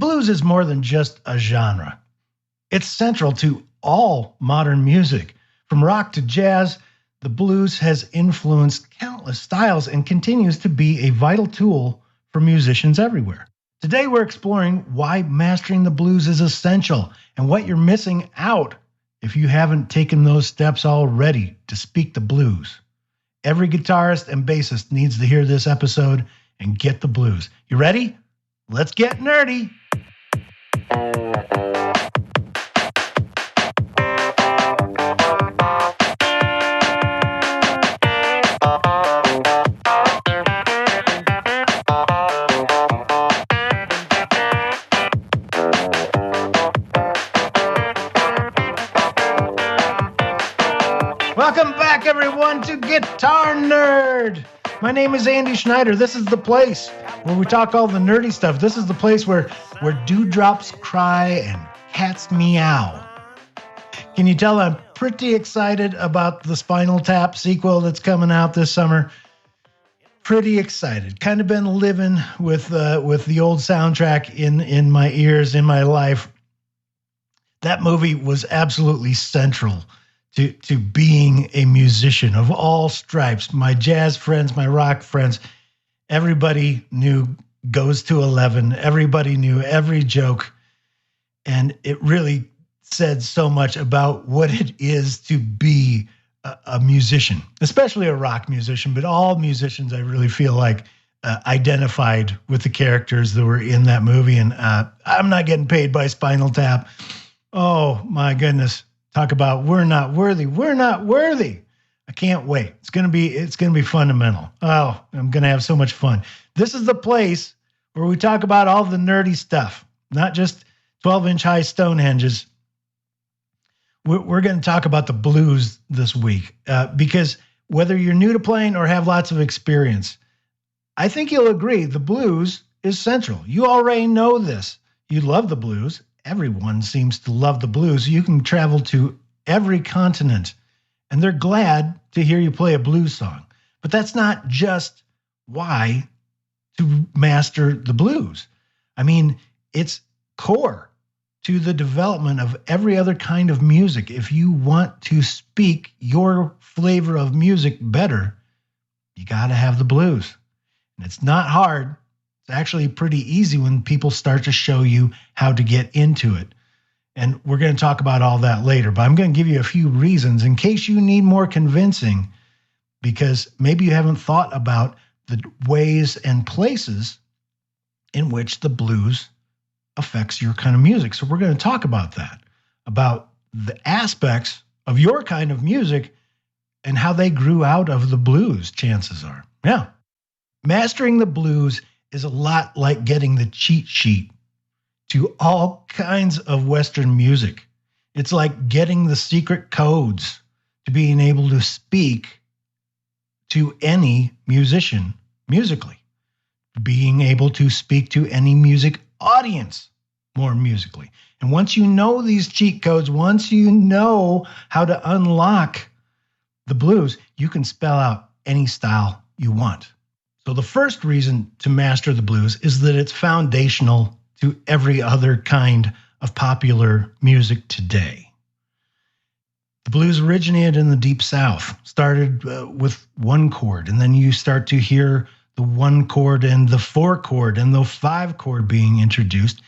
blues is more than just a genre. It's central to all modern music. From rock to jazz, the blues has influenced countless styles and continues to be a vital tool for musicians everywhere. Today, we're exploring why mastering the blues is essential and what you're missing out if you haven't taken those steps already to speak the blues. Every guitarist and bassist needs to hear this episode and get the blues. You ready? Let's get nerdy. Welcome back, everyone, to Guitar Nerd. My name is Andy Schneider. This is the place where we talk all the nerdy stuff. This is the place where dewdrops cry and cats meow. Can you tell I'm pretty excited about the Spinal Tap sequel that's coming out this summer? Pretty excited. Kind of been living with the old soundtrack in my ears, in my life. That movie was absolutely central to being a musician of all stripes. My jazz friends, my rock friends, everybody knew Goes to 11. Everybody knew every joke. And it really said so much about what it is to be a musician, especially a rock musician, but all musicians, I really feel like identified with the characters that were in that movie. And I'm not getting paid by Spinal Tap. Oh my goodness. Talk about we're not worthy. We're not worthy. I can't wait. It's gonna be fundamental. Oh, I'm gonna have so much fun. This is the place where we talk about all the nerdy stuff, not just 12-inch high Stonehenges. We're going to talk about the blues this week because whether you're new to playing or have lots of experience, I think you'll agree the blues is central. You already know this. You love the blues. Everyone seems to love the blues. You can travel to every continent, and they're glad to hear you play a blues song. But that's not just why to master the blues. I mean, it's core to the development of every other kind of music. If you want to speak your flavor of music better, you got to have the blues. And it's not hard. It's actually pretty easy when people start to show you how to get into it. And we're going to talk about all that later, but I'm going to give you a few reasons in case you need more convincing, because maybe you haven't thought about the ways and places in which the blues affects your kind of music. So we're going to talk about that, about the aspects of your kind of music and how they grew out of the blues, chances are. Yeah. Mastering the blues is a lot like getting the cheat sheet to all kinds of Western music. It's like getting the secret codes to being able to speak to any musician musically, being able to speak to any music audience more musically. And once you know these cheat codes, once you know how to unlock the blues, you can spell out any style you want. So the first reason to master the blues is that it's foundational to every other kind of popular music today. The blues originated in the Deep South, started with one chord, and then you start to hear the one chord and the four chord and the five chord being introduced.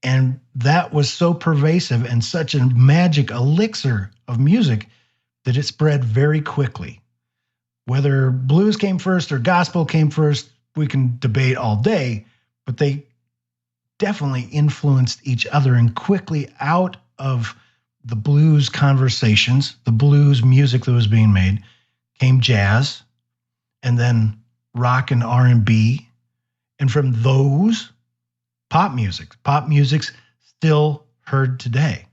And that was so pervasive and such a magic elixir of music that it spread very quickly. Whether blues came first or gospel came first, we can debate all day, but they definitely influenced each other. And quickly out of the blues conversations, the blues music that was being made, came jazz, and then rock and R&B. And from those, pop music. Pop music's still heard today.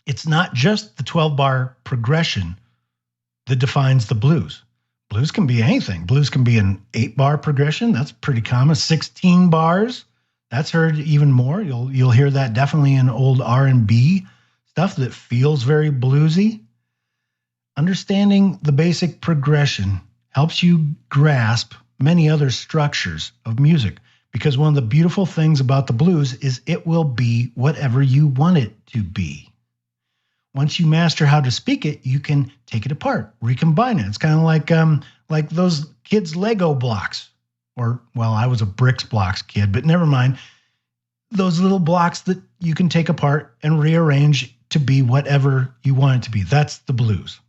It's not just the 12-bar progression that defines the blues. Blues can be anything. Blues can be an 8-bar progression. That's pretty common. 16 bars. That's heard even more. You'll hear that definitely in old R&B stuff that feels very bluesy. Understanding the basic progression helps you grasp many other structures of music, Because one of the beautiful things about the blues is it will be whatever you want it to be. Once you master how to speak it, you can take it apart, recombine it. It's kind of like those kids' Lego blocks. Or, well, I was a bricks blocks kid, but never mind. Those little blocks that you can take apart and rearrange to be whatever you want it to be. That's the blues.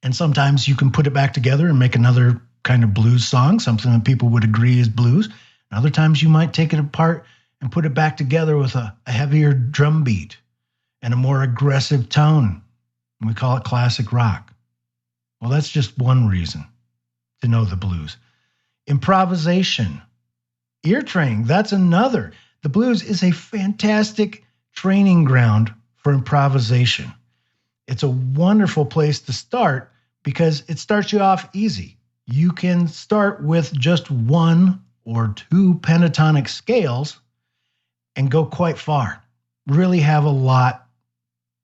And sometimes you can put it back together and make another kind of blues song, something that people would agree is blues. And other times you might take it apart and put it back together with a heavier drum beat and a more aggressive tone. And we call it classic rock. Well, that's just one reason to know the blues. Improvisation, ear training, that's another. The blues is a fantastic training ground for improvisation. It's a wonderful place to start because it starts you off easy. You can start with just 1 or 2 pentatonic scales and go quite far. Really have a lot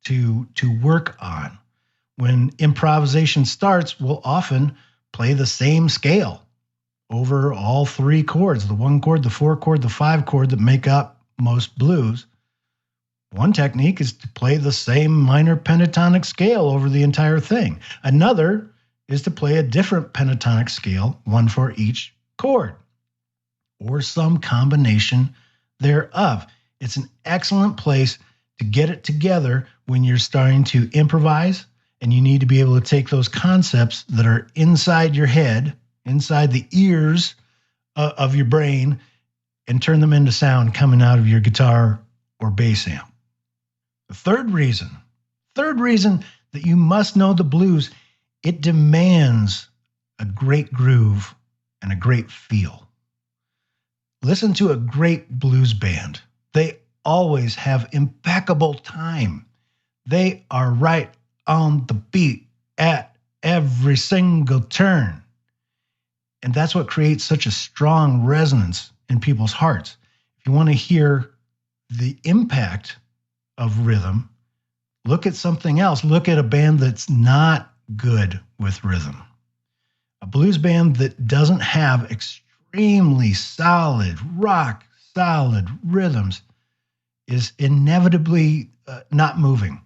to work on. When improvisation starts, we'll often play the same scale over all 3 chords, the 1 chord, the 4 chord, the 5 chord that make up most blues. One technique is to play the same minor pentatonic scale over the entire thing. Another is to play a different pentatonic scale, 1 for each chord, or some combination thereof. It's an excellent place to get it together when you're starting to improvise, and you need to be able to take those concepts that are inside your head, inside the ears of your brain, and turn them into sound coming out of your guitar or bass amp. The third reason that you must know the blues, it demands a great groove and a great feel. Listen to a great blues band. They always have impeccable time. They are right on the beat at every single turn. And that's what creates such a strong resonance in people's hearts. If you want to hear the impact of rhythm, look at something else. Look at a band that's not good with rhythm. A blues band that doesn't have extremely solid, rock solid rhythms is inevitably not moving.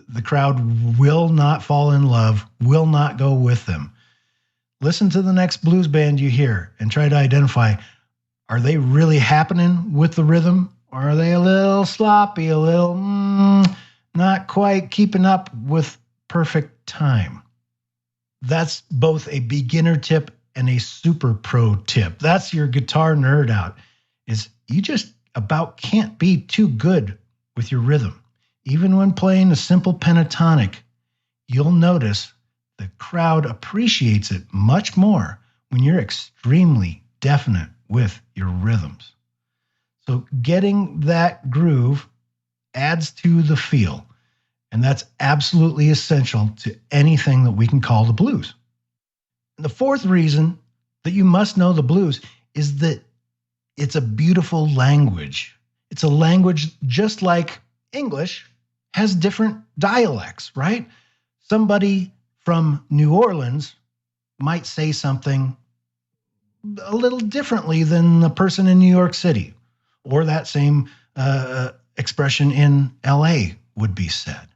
The crowd will not fall in love, will not go with them. Listen to the next blues band you hear and try to identify, are they really happening with the rhythm? Or are they a little sloppy, a little not quite keeping up with perfect time? That's both a beginner tip and a super pro tip. That's your guitar nerd out, is you just about can't be too good with your rhythm. Even when playing a simple pentatonic, you'll notice the crowd appreciates it much more when you're extremely definite with your rhythms. So getting that groove adds to the feel, and that's absolutely essential to anything that we can call the blues. And the fourth reason that you must know the blues is that it's a beautiful language. It's a language just like English has different dialects, right? Somebody from New Orleans might say something a little differently than the person in New York City, or that same expression in LA would be said.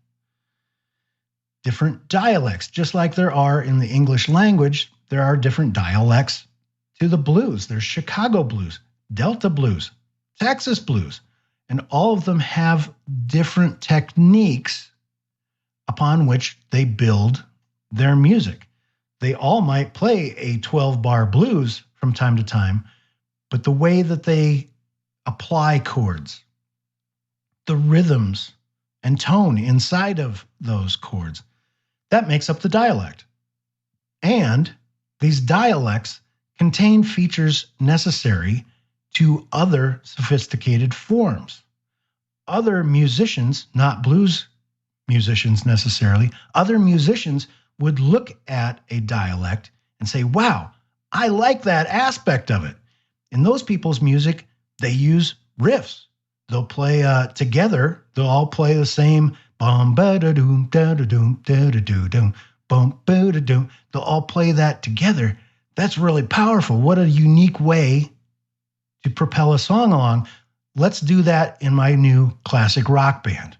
Different dialects, just like there are in the English language, there are different dialects to the blues. There's Chicago blues, Delta blues, Texas blues, and all of them have different techniques upon which they build their music. They all might play a 12-bar blues from time to time, but the way that they apply chords, the rhythms and tone inside of those chords, that makes up the dialect. And these dialects contain features necessary to other sophisticated forms. Other musicians, not blues musicians necessarily, other musicians would look at a dialect and say, wow, I like that aspect of it. In those people's music, they use riffs. They'll play together. They'll all play the same bum ba da doom da da doom da da doo doom bum ba da doom. They'll all play that together. That's really powerful. What a unique way to propel a song along, let's do that in my new classic rock band.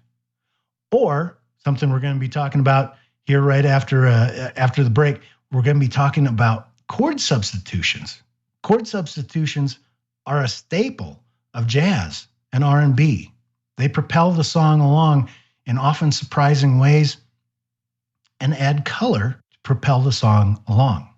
Or something we're going to be talking about here right after the break, we're going to be talking about chord substitutions. Chord substitutions are a staple of jazz and R&B. They propel the song along in often surprising ways and add color to propel the song along.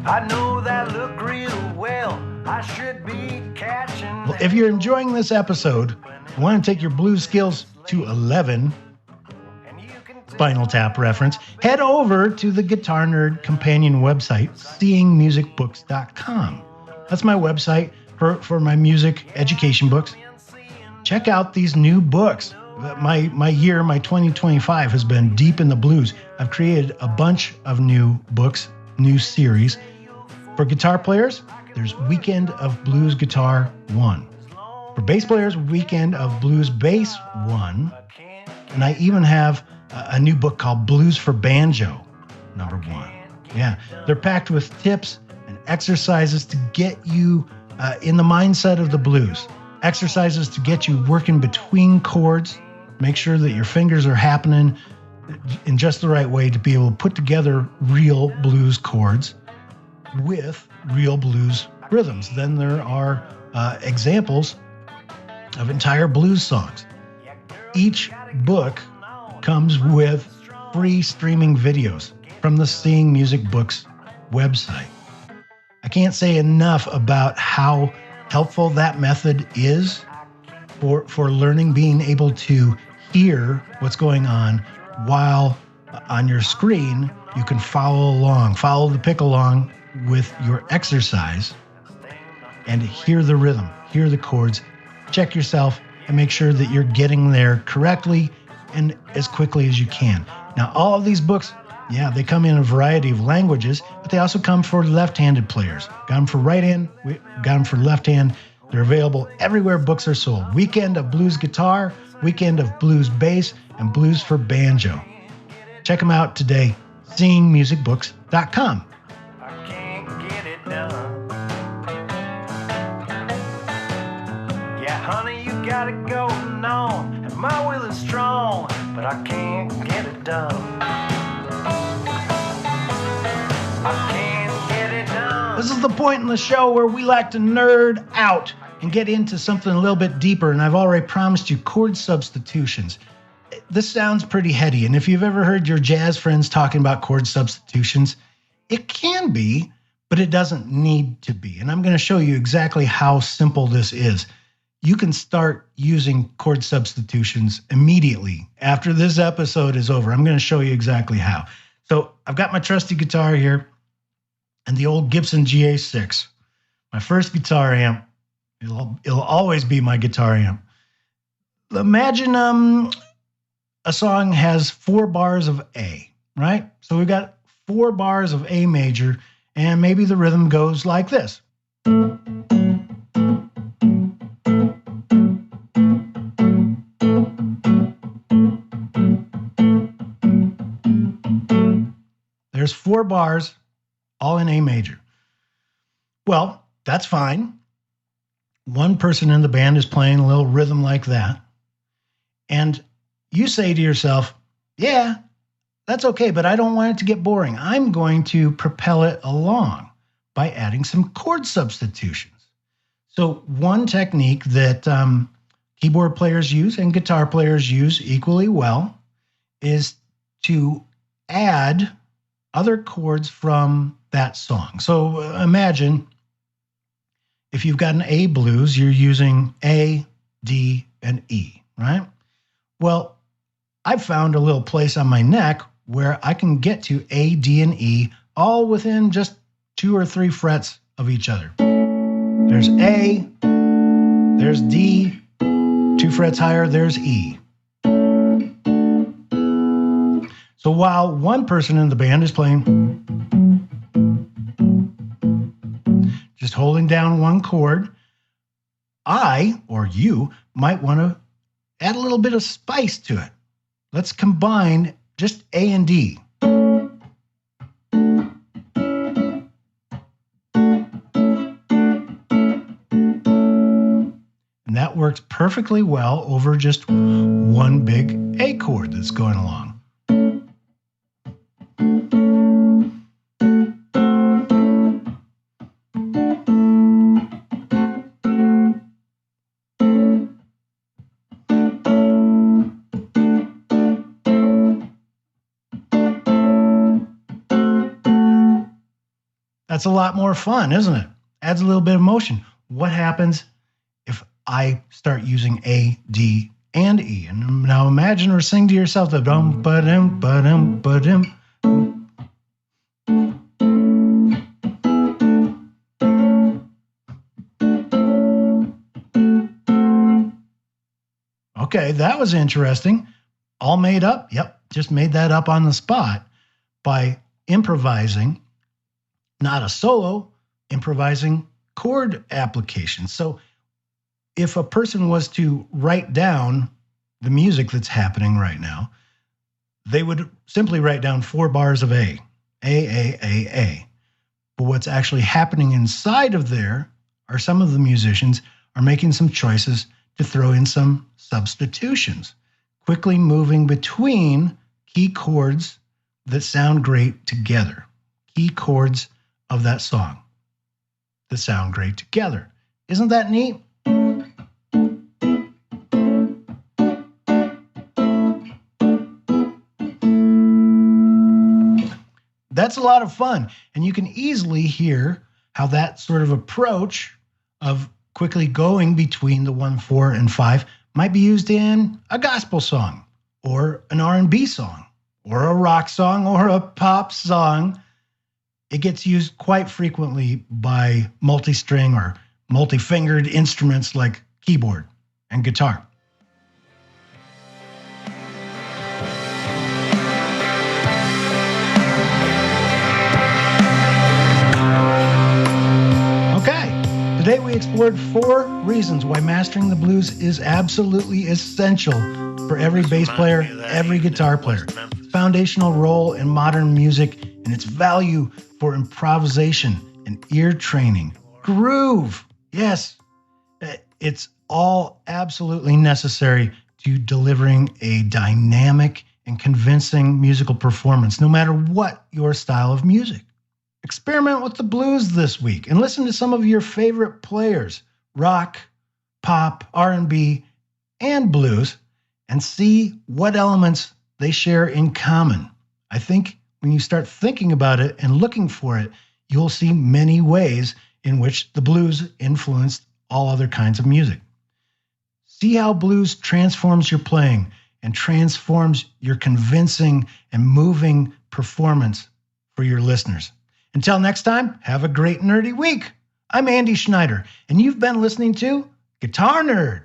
I know that look real well. I should be catching. Well, if you're enjoying this episode, I want to take your blues skills to 11, Spinal Tap reference, head over to the Guitar Nerd companion website, seeingmusicbooks.com. That's my website for my music education books. Check out these new books. My 2025 has been deep in the blues. I've created a bunch of new books, new series. For guitar players, there's Weekend of Blues Guitar 1. For bass players, Weekend of Blues Bass 1. And I even have a new book called Blues for Banjo, number 1. Yeah, they're packed with tips and exercises to get you in the mindset of the blues. Exercises to get you working between chords. Make sure that your fingers are happening in just the right way to be able to put together real blues chords with real blues rhythms. Then there are examples of entire blues songs. Each book comes with free streaming videos from the Seeing Music Books website. I can't say enough about how helpful that method is for learning, being able to hear what's going on while on your screen you can follow the pick along with your exercise and hear the rhythm, hear the chords, check yourself and make sure that you're getting there correctly and as quickly as you can. Now, all of these books, yeah, they come in a variety of languages, but they also come for left-handed players. Got them for right hand, got them for left hand. They're available everywhere books are sold. Weekend of Blues Guitar, Weekend of Blues Bass, and Blues for Banjo. Check them out today, seeingmusicbooks.com. I can't get it done. Yeah, honey, you got it going on, and my will is strong, but I can't get it done. I can't get it done. This is the point in the show where we like to nerd out and get into something a little bit deeper, and I've already promised you chord substitutions. This sounds pretty heady, and if you've ever heard your jazz friends talking about chord substitutions, it can be, but it doesn't need to be. And I'm going to show you exactly how simple this is. You can start using chord substitutions immediately after this episode is over. I'm going to show you exactly how. So I've got my trusty guitar here and the old Gibson GA6, my first guitar amp. It'll always be my guitar amp. Imagine a song has 4 bars of A, right? So we've got 4 bars of A major, and maybe the rhythm goes like this. There's 4 bars, all in A major. Well, that's fine. One person in the band is playing a little rhythm like that. And you say to yourself, yeah, that's okay, but I don't want it to get boring. I'm going to propel it along by adding some chord substitutions. So one technique that keyboard players use and guitar players use equally well is to add other chords from that song. So imagine if you've got an A blues, you're using A, D, and E, right? Well, I've found a little place on my neck where I can get to A, D, and E all within just 2 or 3 frets of each other. There's A, there's D, 2 frets higher, there's E. So while one person in the band is playing, just holding down one chord, I, or you, might want to add a little bit of spice to it. Let's combine just A and D. And that works perfectly well over just one big A chord that's going along. That's a lot more fun, isn't it? Adds a little bit of motion. What happens if I start using A, D, and E? And now imagine or sing to yourself the dum ba dum ba dum ba dum. Okay, that was interesting. All made up? Yep, just made that up on the spot by improvising. Not a solo, improvising chord applications. So if a person was to write down the music that's happening right now, they would simply write down 4 bars of A. A. But what's actually happening inside of there are some of the musicians are making some choices to throw in some substitutions, quickly moving between key chords that sound great together. Key chords of that song that sound great together. Isn't that neat? That's a lot of fun. And you can easily hear how that sort of approach of quickly going between the 1, 4, and 5 might be used in a gospel song or an R&B song or a rock song or a pop song. It gets used quite frequently by multi-string or multi-fingered instruments like keyboard and guitar. Okay, today we explored 4 reasons why mastering the blues is absolutely essential for every bass player, every guitar player. Its foundational role in modern music and its value for improvisation and ear training. Groove, yes, it's all absolutely necessary to delivering a dynamic and convincing musical performance, no matter what your style of music. Experiment with the blues this week and listen to some of your favorite players, rock, pop, R&B, and blues, and see what elements they share in common. I think when you start thinking about it and looking for it, you'll see many ways in which the blues influenced all other kinds of music. See how blues transforms your playing and transforms your convincing and moving performance for your listeners. Until next time, have a great nerdy week. I'm Andy Schneider, and you've been listening to Guitar Nerd.